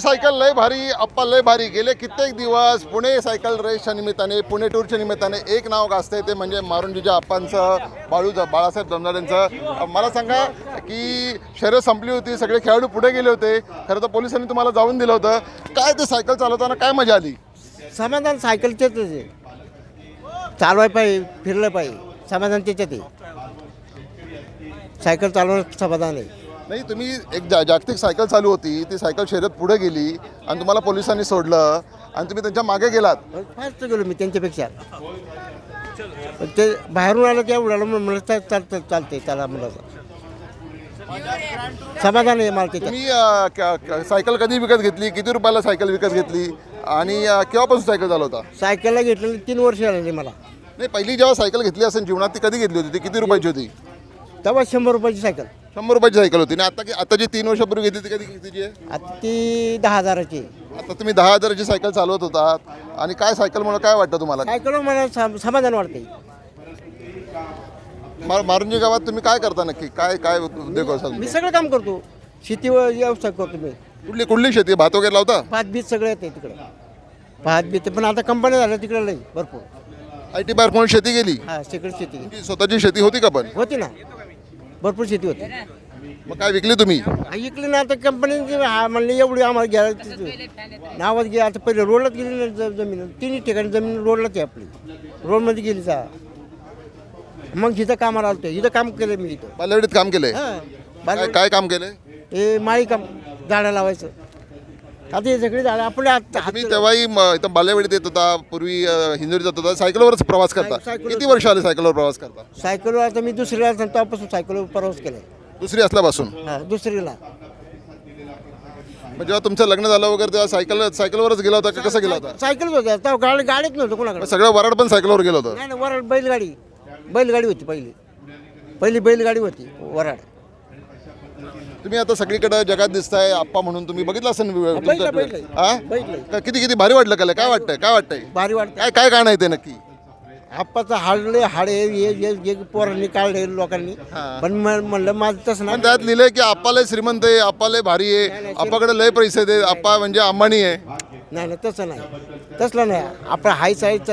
Cycle लय भारी, अप्पा लय भारी. गेले कित्येक दिवस पुणे सायकल रेसच्या निमित्ताने, पुणे टूरच्या निमित्ताने एक नाव गाजतंय, ते म्हणजे मारुंजीच्या अप्पांचं, बाळासाहेब जमदारेंचं. मला सांगा की शर्यत संपली होती, सगळे खेळाडू पुढे गेले होते, खरं तर पोलिसांनी तुम्हाला जाऊन दिलं होतं. काय ते सायकल चालवताना काय मजा आली? समाधान सायकलचेच आहे, चालवाय पाहिजे, फिरलं पाहिजे, समाधान त्याच्यात आहे. सायकल चालवणं समाधान आहे. नाही, तुम्ही एक जागतिक सायकल चालू होती, ती सायकल शर्यत पुढे गेली आणि तुम्हाला पोलिसांनी सोडलं आणि तुम्ही त्यांच्या मागे गेलात. फास्ट गेलो मी त्यांच्यापेक्षा. ते बाहेरून आलं त्या उडालं म्हणलं चालते त्याला म्हणलं समाधान आहे मला त्याच्यात. तुम्ही सायकल कधी विकत घेतली, किती रुपयाला सायकल विकत घेतली आणि केव्हापासून सायकल चालवता? सायकलला घेतलेली 3 वर्ष झालेली मला. नाही, पहिली जेव्हा सायकल घेतली असेल जीवनात, ती कधी घेतली होती? ती किती रुपयाची होती? तेव्हा 100 रुपयाची सायकल. 100 रुपयाची सायकल होती ना. आता जी 3 वर्षापूर्वी घेतली ती कधी कितीची आहे? आता ती 10,000ची. आता तुम्ही 10,000ची सायकल चालवत होतात आणि काय सायकलमुळे काय वाटतं तुम्हाला? सायकलवर मला समाधान वाटते. मारुंजी गावात तुम्ही काय करता नक्की? काय काय उद्योग असाल? मी सगळं काम करतो, शेती व्यवसाय करतो मी. कुठली शेती? भात वगैरे लावता? भात बीत सगळं येते तिकडं. भात बीत पण आता कंपन्या झाल्या तिकडं लई भरपूर. IT पार्क म्हणून शेती गेली. हा, तिकडे शेती तुमची स्वतःची शेती होती का पण? होती ना, भरपूर शेती होती. मग काय विकली तुम्ही? ऐकली ना आता कंपनी म्हणले एवढी आम्हाला घ्यायला नावात घ्या. आता पहिले रोडलाच गेली ना जमीन, 3 ठिकाणी जमीन रोडलाच आहे आपली, रोडमध्ये गेली जा. मग इथं कामाला आलतो, इथं काम केलं मी इथं. बालेवाडीत काम केलंय? हां, काय काम केलंय? हे माळी काम, झाडं लावायचं. आता हे सगळी झाडं आपण तुम्ही तेव्हाही इथं बालेवाडीत येत होता, पूर्वी हिंजवडी जात होता, सायकलवरच प्रवास करता. किती वर्ष आले सायकलवर प्रवास करता? सायकलवर आता मी दुसरीला तेव्हापासून सायकलवर प्रवास केलाय. दुसरी असल्यापासून? हां, दुसरीला. जेव्हा तुमचं लग्न झालं वगैरे तेव्हा सायकलवरच गेला होता का कसं गेला होता? सायकलच होत्या तेव्हा, गाडीच नव्हतं कोणाकडे. सगळं वराड पण सायकलवर गेलं होतं? नाही, वराड बैलगाडी होती पहिली बैलगाडी होती वराड. तुम्ही आता सगळीकडे जगात दिसताय आप्पा म्हणून, तुम्ही बघितलं असेल बैठलंय. किती भारी वाटलं का? काय वाटतंय? भारी वाटतं. काय काय गाणं आहे ते नक्की? आप्पाचं हाडे पोरांनी काढले लोकांनी, पण म्हणलं माझं तसं पण त्यात लिहिलंय की आप्पा लय श्रीमंत आहे, आप्पा लय भारी आहे, आप्पाकडे लय पैसे आहेत, आप्पा म्हणजे अंबानी आहे. नाही, तसं नाही, तसलं नाही. आपण हायच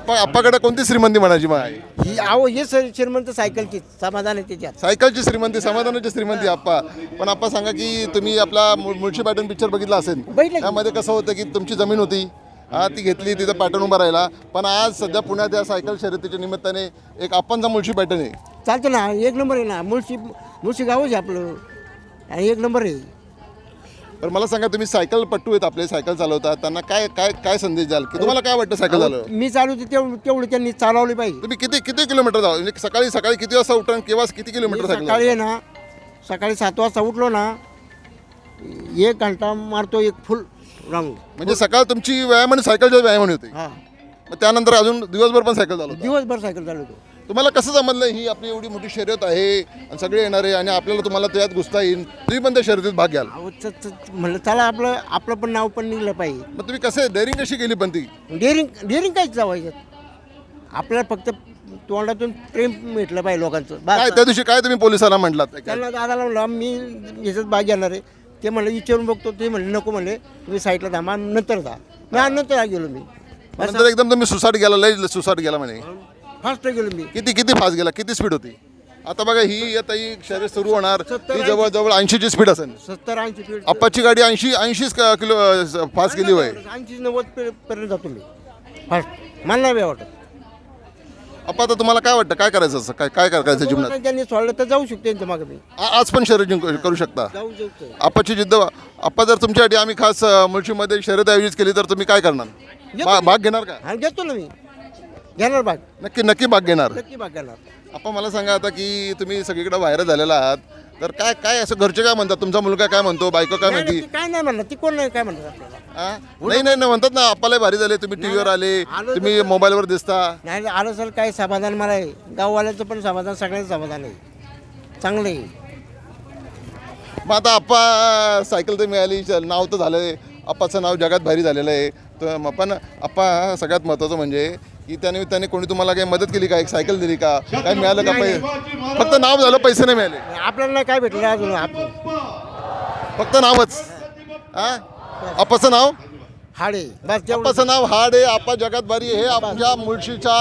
आप्पाकडे कोणती श्रीमंती म्हणायची मग आहे? ही हे श्रीमंत सायकलची समाधान आहे त्याच्यात. सायकलची श्रीमंती, समाधानाची श्रीमंती आप्पा. पण आप्पा सांगा की तुम्ही आपला मुळशी पॅटर्न पिक्चर बघितला असेल, त्यामध्ये कसं होतं की तुमची जमीन होती, ती घेतली, तिथं पॅटर्न उभा राहिला. पण आज सध्या पुण्यात या सायकल शर्यतीच्या निमित्ताने एक आप्पांचा मुळशी पॅटर्न आहे. चालतं ना, 1 नंबर आहे ना. मुळशी गावच आहे आपलं आणि 1 नंबर आहे. तर मला सांगा, तुम्ही सायकल पट्टू आहेत आपले, सायकल चालवतात, त्यांना काय काय काय संदेश द्याल की तुम्हाला काय वाटतं सायकल चालव? मी चालवते तेवढी त्यांनी चालवली पाहिजे. तुम्ही किती किलोमीटर जाऊ? म्हणजे सकाळी किती वाजता उठून केव्हा किती किलोमीटर सायकल? सकाळी आहे ना, सकाळी 7 वाजता उठलो ना, 1 घंटा मारतो, एक फुल राऊंड. म्हणजे सकाळ तुमची व्यायाम आणि सायकलच्या व्यायाम होते. हां, मग त्यानंतर अजून दिवसभर पण सायकल चालवता? दिवसभर सायकल चालवतो. तुम्हाला कसं जमलं ही आपली एवढी मोठी शर्यत आहे आणि सगळे येणार आहे आणि आपल्याला तुम्हाला त्यात घुसता येईल, तुम्ही पण त्या शर्यतीत भाग घ्याल? म्हणलं चला आपलं पण नाव पण निघलं पाहिजे. मग तुम्ही कसं डेअरिंग कशी केली पण ती? डेअरिंग काहीच जावायचं, आपल्याला फक्त तोंडातून प्रेम भेटलं पाहिजे लोकांचं. काय त्या दिवशी काय तुम्ही पोलिसांना म्हटलात? त्यांना दादाला म्हणलं मी याच्यात भाग घेणार आहे. ते म्हणलं विचारून बघतो, ते म्हणले नको, म्हणले तुम्ही साईडला थांबा, नंतर जा. नंतर गेलो मी. नंतर एकदम तुम्ही सुसाट गेला, लय सुसाट गेला म्हणे. फास्ट गेलो मी. किती फास्ट गेला? किती स्पीड होती? आता बघा ही आता ही शर्यत सुरू होणार, ही जवळजवळ 80ची स्पीड असेल. 70-80 स्पीड. आप्पाची गाडी 80 किलो फास्ट गेली होय. 80-90 पर्यंत जातो मी फास्ट. मला नाही वाटत. आप्पा आता तुम्हाला काय वाटतं, काय करायचं असं? काय करायचं जीवनात? त्यांनी सोडलं तर जाऊ शकते त्यांच्या मागे मी. आज पण शर्यत करू शकता? जाऊ शकतो. आप्पाची जिद्द. आप्पा जर तुमच्यासाठी आम्ही खास मुळशीमध्ये शर्यत आयोजित केली तर तुम्ही काय करणार? भाग घेणार का? हा, घेतो ना मी. घेणार भाग. नक्की भाग घेणार. नक्की भाग घेणार. आप्पा मला सांगा आता की तुम्ही सगळीकडे व्हायरल झालेला आहात, तर काय असं घरचे काय म्हणतात, तुमचा मुलगा काय म्हणतो, बायको काय म्हणते? काय नाही म्हणणार, ती कोण नाही काय म्हणतात आपल्याला. नाही म्हणतात ना, आप्पाला भारी झाले, तुम्ही टीव्हीवर आले, तुम्ही मोबाईलवर दिसता. नाही आलं सर, काय समाधान मला आहे. गाववाल्याचं पण समाधान, सगळ्यांचं समाधान आहे, चांगलं आहे. मग आता आप्पा सायकल तर मिळाली, नाव तर झालं, आप्पाचं नाव जगात भारी झालेलं आहे. तर पण आप्पा सगळ्यात महत्त्वाचं म्हणजे की त्यानिमित्ताने कोणी तुम्हाला काही मदत केली का? एक सायकल दिली का? काय मिळालं का? फक्त नाव झालं, पैसे नाही मिळाले? आपल्याला काय भेटलं अजून, फक्त नावच. हा आपाचं नाव हाडे बस तेवढं आपाचं नाव हाड आहे. आपा जगात भारी हे आमच्या मुळशीच्या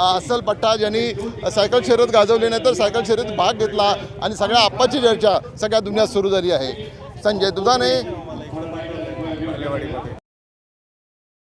अस्सल पट्टा ज्यांनी सायकल शर्यत गाजवली नाही तर सायकल शर्यत भाग घेतला आणि सगळ्या आप्पाची चर्चा सगळ्या दुनियात सुरू झाली आहे. संजय दुधाने